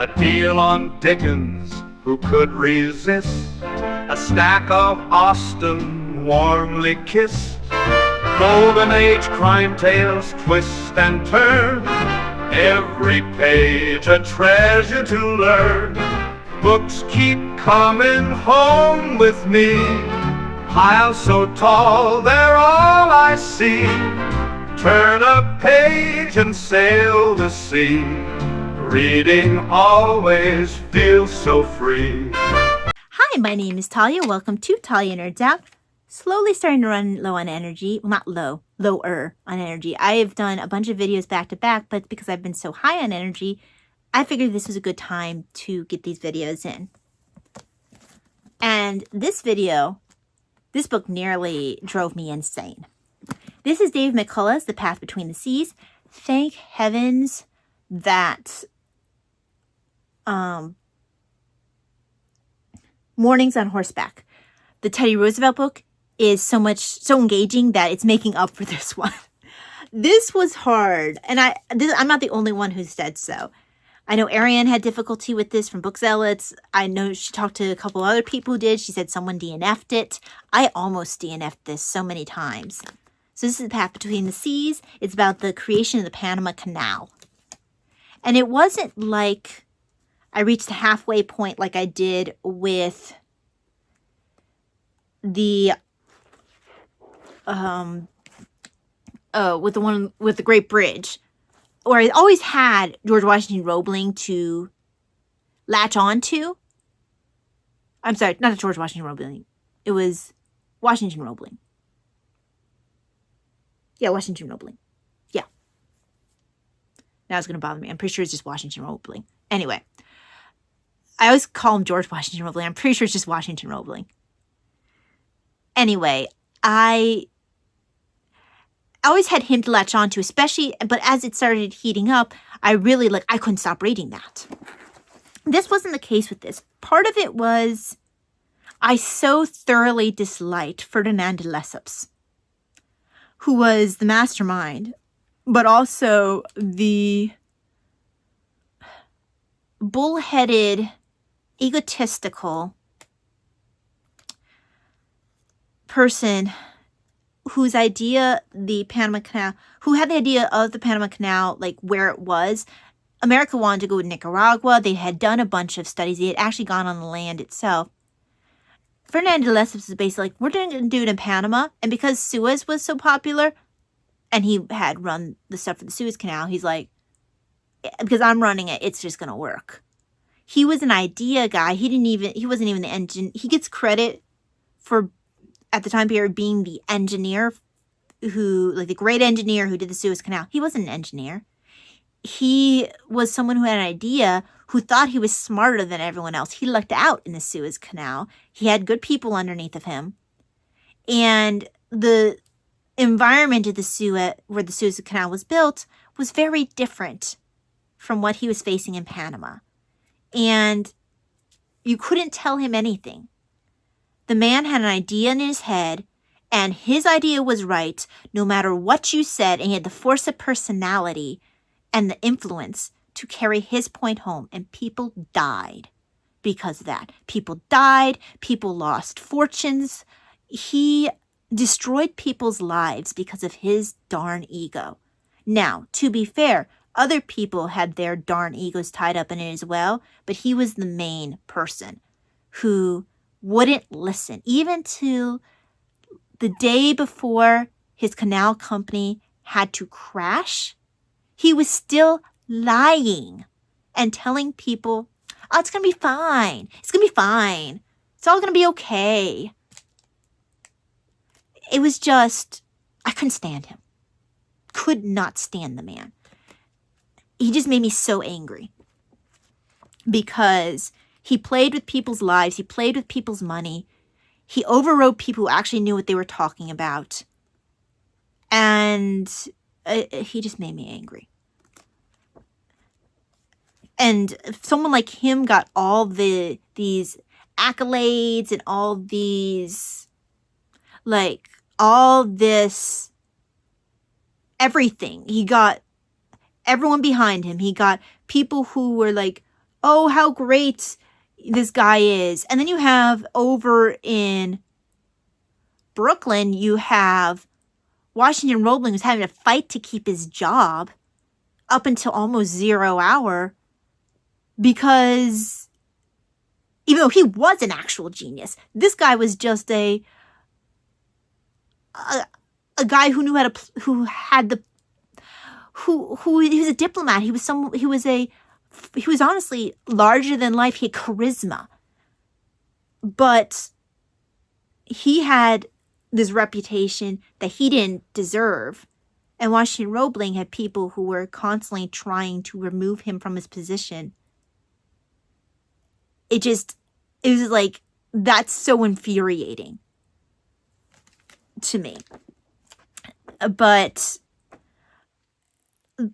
A deal on Dickens, who could resist? A stack of Austen, warmly kissed. Golden Age crime tales twist and turn, every page a treasure to learn. Books keep coming home with me, piles so tall they're all I see. Turn a page and sail the sea, reading always feels so free. Hi, my name is Talia. Welcome to Talia Nerds Out. Slowly starting to run low on energy. Well, not low, lower on energy. I have done a bunch of videos back to back, but because I've been so high on energy, I figured this was a good time to get these videos in. And this book nearly drove me insane. This is Dave McCullough's The Path Between the Seas. Thank heavens that Mornings on Horseback, the Teddy Roosevelt book, is so engaging that it's making up for this one. This was hard, and I'm not the only one who said so. I know Mariana had difficulty with this from Book Zealots. I know she talked to a couple other people who did. She said someone DNF'd it. I almost DNF'd this so many times. So this is The Path Between the Seas. It's about the creation of the Panama Canal. And it wasn't like I reached the halfway point like I did with the one with the Great Bridge, or I always had George Washington Roebling to latch on to. I'm sorry, not George Washington Roebling. It was Washington Roebling. Yeah, Washington Roebling. Yeah. Now it's going to bother me. I'm pretty sure it's just Washington Roebling. Anyway, I always call him George Washington Roebling. I'm pretty sure it's just Washington Roebling. Anyway, I always had him to latch on to, especially, but as it started heating up, I couldn't stop reading that. This wasn't the case with this. Part of it was I so thoroughly disliked Ferdinand de Lesseps, who was the mastermind, but also the bullheaded, egotistical person who had the idea of the Panama Canal, like where it was. America wanted to go to Nicaragua. They had done a bunch of studies. They had actually gone on the land itself. Ferdinand de Lesseps is basically like, we're going to do it in Panama. And because Suez was so popular, and he had run the stuff for the Suez Canal, he's like, because I'm running it, it's just going to work. He was an idea guy. He wasn't even the engine. He gets credit for, at the time period, being the engineer the great engineer who did the Suez Canal. He wasn't an engineer. He was someone who had an idea, who thought he was smarter than everyone else. He lucked out in the Suez Canal. He had good people underneath of him. And the environment of where the Suez Canal was built was very different from what he was facing in Panama. And you couldn't tell him anything. The man had an idea in his head, and his idea was right no matter what you said, and he had the force of personality and the influence to carry his point home, and people died because of that. People died, people lost fortunes. He destroyed people's lives because of his darn ego. Now, to be fair, other people had their darn egos tied up in it as well, but he was the main person who wouldn't listen. Even to the day before his canal company had to crash, he was still lying and telling people, oh, it's going to be fine. It's going to be fine. It's all going to be okay. It was just, I couldn't stand him. Could not stand the man. He just made me so angry because he played with people's lives. He played with people's money. He overrode people who actually knew what they were talking about. And he just made me angry. And if someone like him got all these accolades and all this everything. He got everyone behind him. He got people who were like, oh, how great this guy is. And then you have over in Brooklyn, you have Washington Roebling was having to fight to keep his job up until almost 0 hour because even though he was an actual genius, this guy was just a guy who knew how to, who he was a diplomat. He was honestly larger than life. He had charisma, but he had this reputation that he didn't deserve. And Washington Roebling had people who were constantly trying to remove him from his position. It was like, that's so infuriating to me. But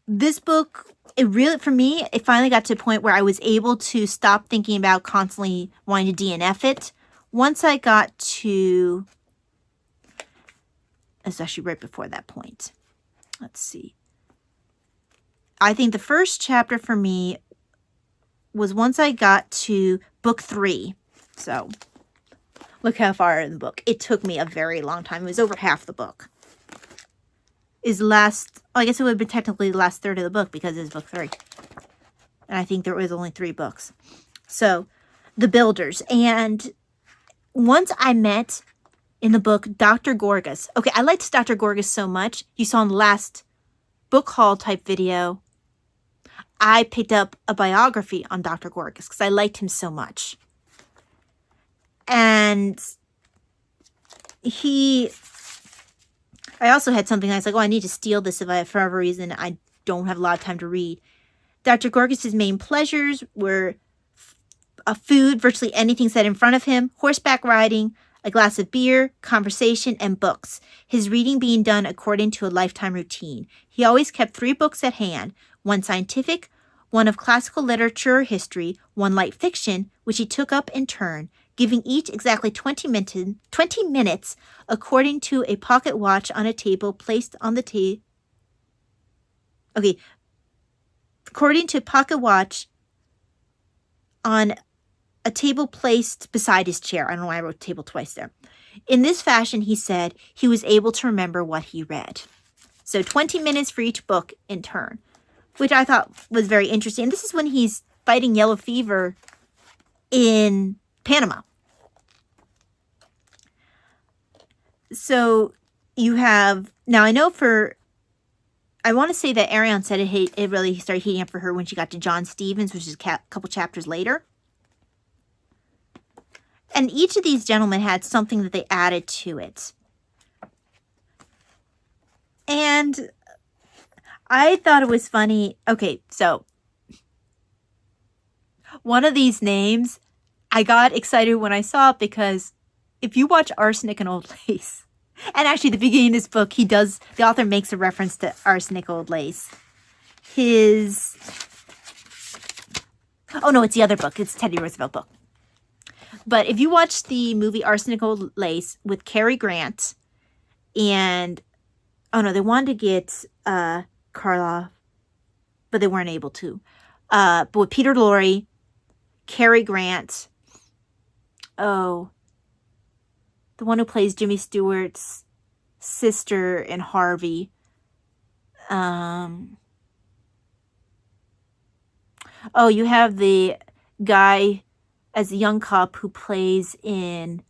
this book, for me, it finally got to a point where I was able to stop thinking about constantly wanting to DNF it. Once I got to, it's actually right before that point. Let's see. I think the first chapter for me was once I got to book 3. So look how far in the book. It took me a very long time. It was over half the book. I guess it would have been technically the last third of the book because it's book 3. And I think there was only 3 books. So, The Builders. And once I met in the book Dr. Gorgas. Okay, I liked Dr. Gorgas so much. You saw in the last book haul type video, I picked up a biography on Dr. Gorgas because I liked him so much. And I also had something I was like, oh, I need to steal this if for whatever reason I don't have a lot of time to read. Dr. Gorgas' main pleasures were food, virtually anything set in front of him, horseback riding, a glass of beer, conversation, and books. His reading being done according to a lifetime routine. He always kept 3 books at hand, one scientific, one of classical literature or history, one light fiction, which he took up in turn, giving each exactly 20 minutes according to a pocket watch on a table placed on the table. Okay. According to a pocket watch on a table placed beside his chair. I don't know why I wrote table twice there. In this fashion, he said, he was able to remember what he read. So 20 minutes for each book in turn, which I thought was very interesting. And this is when he's fighting yellow fever in Panama. So you have, now I know I want to say that Ariane said it really started heating up for her when she got to John Stevens, which is a couple chapters later. And each of these gentlemen had something that they added to it. And I thought it was funny. Okay, so one of these names, I got excited when I saw it because if you watch Arsenic and Old Lace, and actually the beginning of this book, the author makes a reference to Arsenic Old Lace. It's the other book. It's Teddy Roosevelt book. But if you watch the movie Arsenic Old Lace with Cary Grant and, they wanted to get Karloff, but they weren't able to. But with Peter Lorre, Cary Grant, the one who plays Jimmy Stewart's sister in Harvey. You have the guy as a young cop who plays in,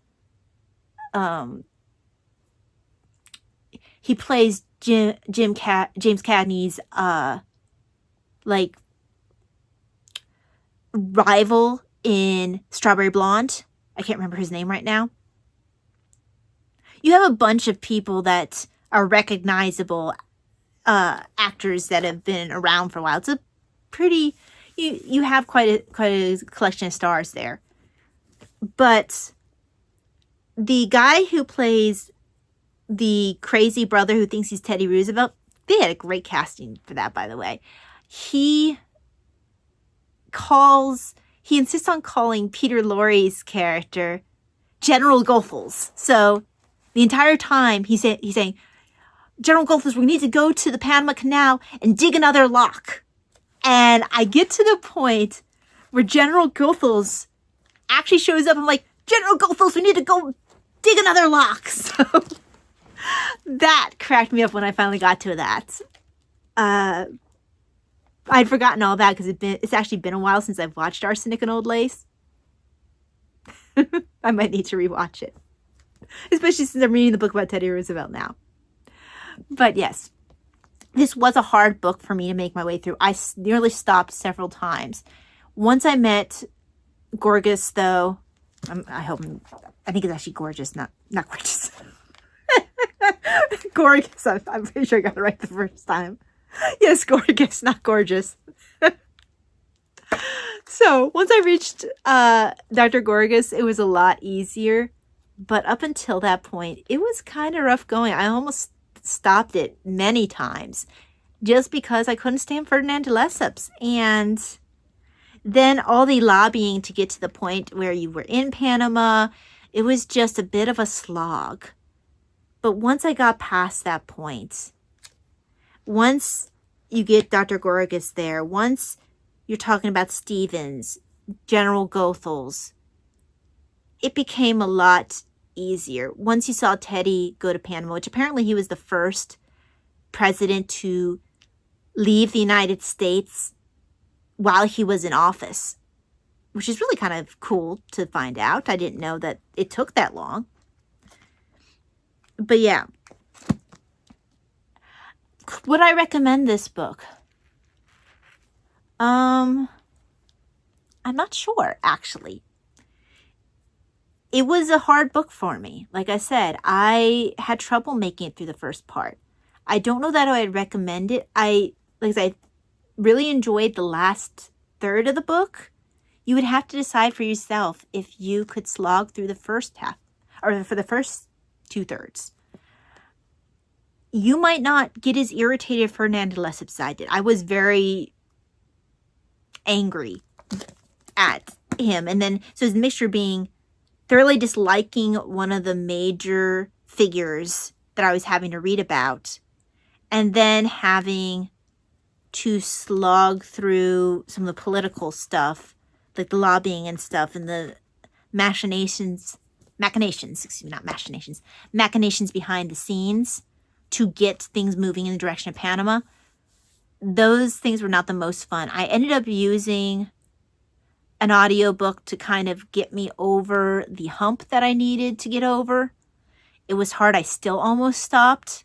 he plays James Cagney's, rival in Strawberry Blonde. I can't remember his name right now. You have a bunch of people that are recognizable actors that have been around for a while. It's a pretty, you have quite a collection of stars there. But the guy who plays the crazy brother who thinks he's Teddy Roosevelt, they had a great casting for that, by the way. He insists on calling Peter Lorre's character General Goethals. So the entire time he's saying, General Goethals, we need to go to the Panama Canal and dig another lock. And I get to the point where General Goethals actually shows up. I'm like, General Goethals, we need to go dig another lock. So that cracked me up when I finally got to that. I'd forgotten all that because it's actually been a while since I've watched Arsenic and Old Lace. I might need to rewatch it, especially since I'm reading the book about Teddy Roosevelt now. But yes, this was a hard book for me to make my way through. I nearly stopped several times. Once I met Gorgas, though, I think it's actually gorgeous, not gorgeous. Gorgas, I'm pretty sure I got it right the first time. Yes, Gorgas, not gorgeous. So once I reached Dr. Gorgas, it was a lot easier. But up until that point, it was kind of rough going. I almost stopped it many times just because I couldn't stand Ferdinand de Lesseps. And then all the lobbying to get to the point where you were in Panama, it was just a bit of a slog. But once I got past that point, once you get Dr. Gorgas there, once you're talking about Stevens, General Goethals, it became a lot easier. Once you saw Teddy go to Panama, which apparently he was the first president to leave the United States while he was in office, which is really kind of cool to find out. I didn't know that it took that long. But yeah. Would I recommend this book? I'm not sure, actually. It was a hard book for me. Like I said, I had trouble making it through the first part. I don't know that I would recommend it. I really enjoyed the last third of the book. You would have to decide for yourself if you could slog through the first half, or for the first 2/3. You might not get as irritated Ferdinand de Lesseps as I did. I was very angry at him. And then, so it's a mixture of being thoroughly disliking one of the major figures that I was having to read about, and then having to slog through some of the political stuff, like the lobbying and stuff, and the machinations behind the scenes to get things moving in the direction of Panama. Those things were not the most fun. I ended up using an audiobook to kind of get me over the hump that I needed to get over. It was hard. I still almost stopped.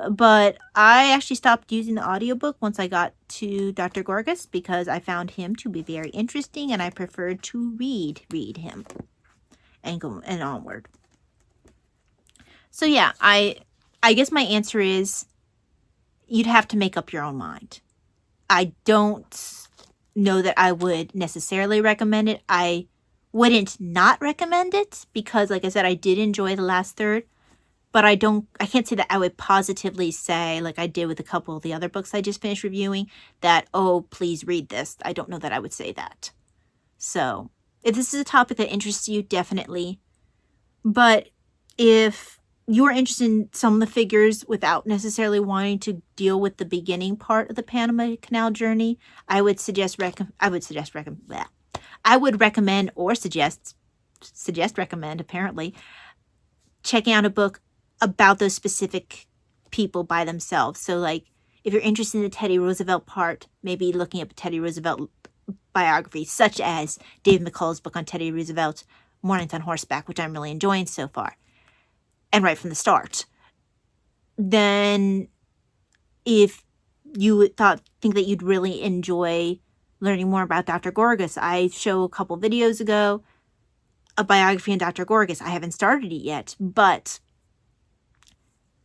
But I actually stopped using the audiobook once I got to Dr. Gorgas because I found him to be very interesting and I preferred to read him and go and onward. So yeah, I guess my answer is you'd have to make up your own mind. I don't know that I would necessarily recommend it. I wouldn't not recommend it because, like I said, I did enjoy the last third. But I can't say that I would positively say, like I did with a couple of the other books I just finished reviewing, that, oh, please read this. I don't know that I would say that. So, if this is a topic that interests you, definitely. But if you're interested in some of the figures without necessarily wanting to deal with the beginning part of the Panama Canal journey, I would recommend apparently, checking out a book about those specific people by themselves. So, like, if you're interested in the Teddy Roosevelt part, maybe looking up Teddy Roosevelt biographies, such as David McCullough's book on Teddy Roosevelt, Mornings on Horseback, which I'm really enjoying so far, and right from the start. Then, if you think that you'd really enjoy learning more about Dr. Gorgas, I showed a couple videos ago a biography on Dr. Gorgas. I haven't started it yet, but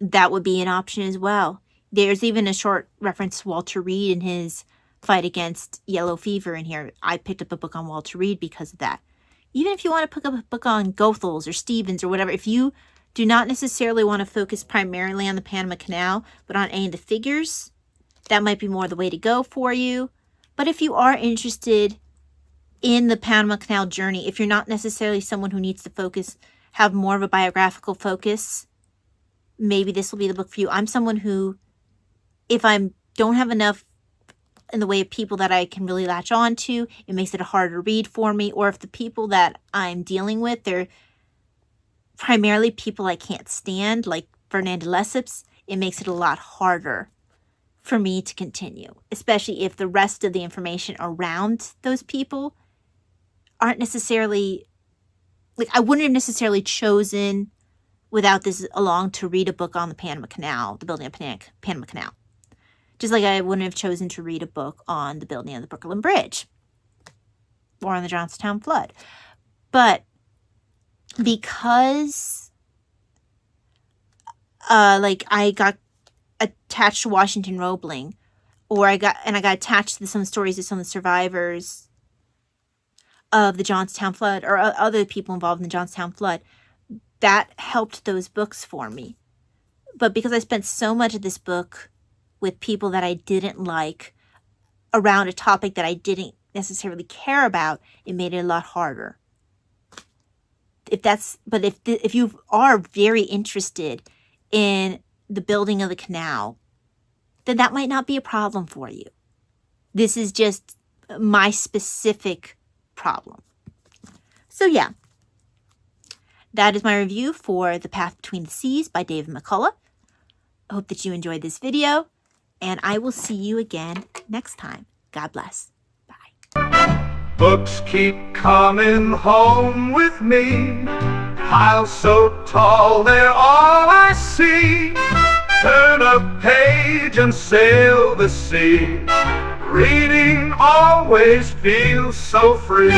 that would be an option as well. There's even a short reference to Walter Reed and his fight against yellow fever in here. I picked up a book on Walter Reed because of that. Even if you want to pick up a book on Goethals or Stevens or whatever, if you do not necessarily want to focus primarily on the Panama Canal, but on any of the figures, that might be more the way to go for you. But if you are interested in the Panama Canal journey, if you're not necessarily someone who needs to have more of a biographical focus, maybe this will be the book for you. I'm someone who, if I don't have enough in the way of people that I can really latch on to, it makes it a harder read for me. Or if the people that I'm dealing with, they're primarily people I can't stand, like Fernanda Lesseps, it makes it a lot harder for me to continue, especially if the rest of the information around those people aren't necessarily, like, I wouldn't have necessarily chosen without this along to read a book on the Panama Canal, the building of Panama Canal. Just like I wouldn't have chosen to read a book on the building of the Brooklyn Bridge or on the Johnstown flood. But because I got attached to Washington Roebling, or I got attached to some stories of some of the survivors of the Johnstown flood or other people involved in the Johnstown flood, that helped those books for me. But because I spent so much of this book with people that I didn't like around a topic that I didn't necessarily care about, it made it a lot harder. If you are very interested in the building of the canal, then that might not be a problem for you. This is just my specific problem. So yeah, that is my review for The Path Between the Seas by David McCullough. I hope that you enjoyed this video, and I will see you again next time. God bless. Books keep coming home with me, piles so tall they're all I see. Turn a page and sail the sea. Reading always feels so free.